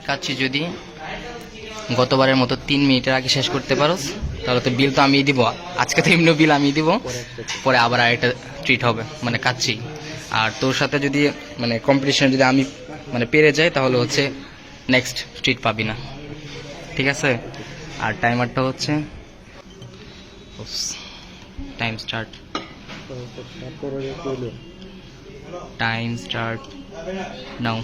কাচ্ছি যদি গতবারের মতো 3 মিনিটের আগে শেষ করতে পারোস তাহলে তো বিল তো আমিই দিব। আজকে তো এমনি বিল আমি দিব, পরে আবার আরেকটা ট্রিট হবে মানে কাচ্ছি। আর তোর সাথে যদি মানে কম্পিটিশনে যদি আমি মানে পেরে যাই তাহলে হচ্ছে নেক্সট ট্রিট পাবি না, ঠিক আছে? আর টাইমারটা হচ্ছে time start, time start now.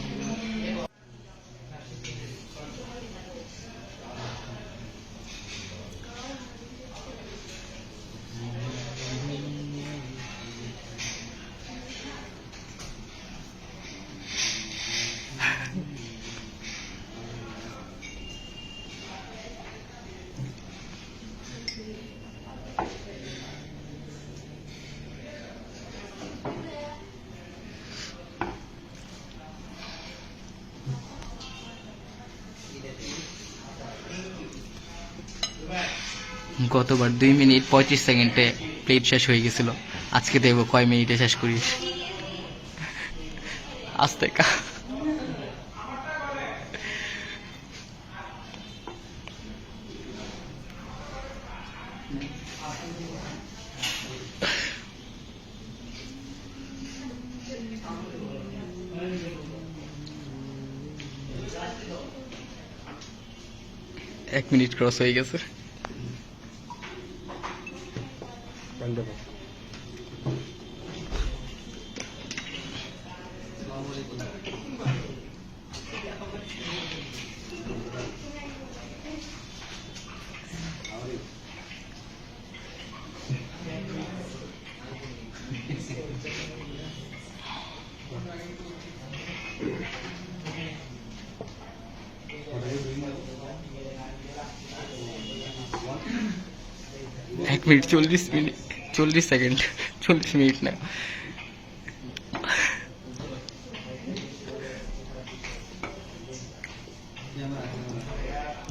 গতবার 2 মিনিট 35 সেকেন্ডে প্লেট শেষ হয়ে গেছিল, আজকে দেখবো কয় মিনিটে শেষ করিস। আস্তে কা 1 মিনিট ক্রস হয়ে গেছে। এক মিনিট 40 সেকেন্ড, 40 মিনিট না।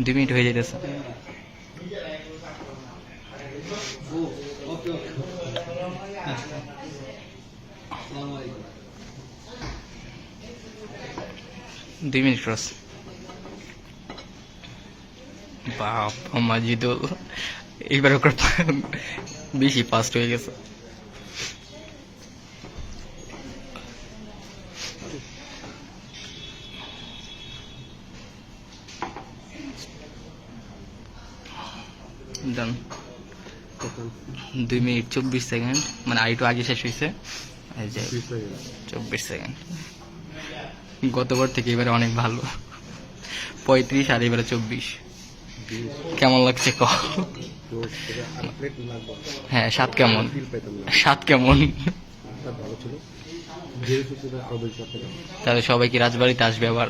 দুই মিনিট হয়ে যেতেছে। দুই মিনিট ক্রস। বাপ মাজিদুল এইবার ওর বেশি ফাস্ট হয়ে গেছে। ডান। 2 মিনিট 24 সেকেন্ড, মানে আর একটু আগে শেষ হয়েছে। 24 সেকেন্ড। গতবার থেকে এবারে অনেক ভালো। 35 আর এবারে 24। কেমন লাগছে ক? হ্যাঁ, স্বাদ কেমন? স্বাদ কেমন? তাহলে সবাই কি রাজবাড়িতে আসবে আবার?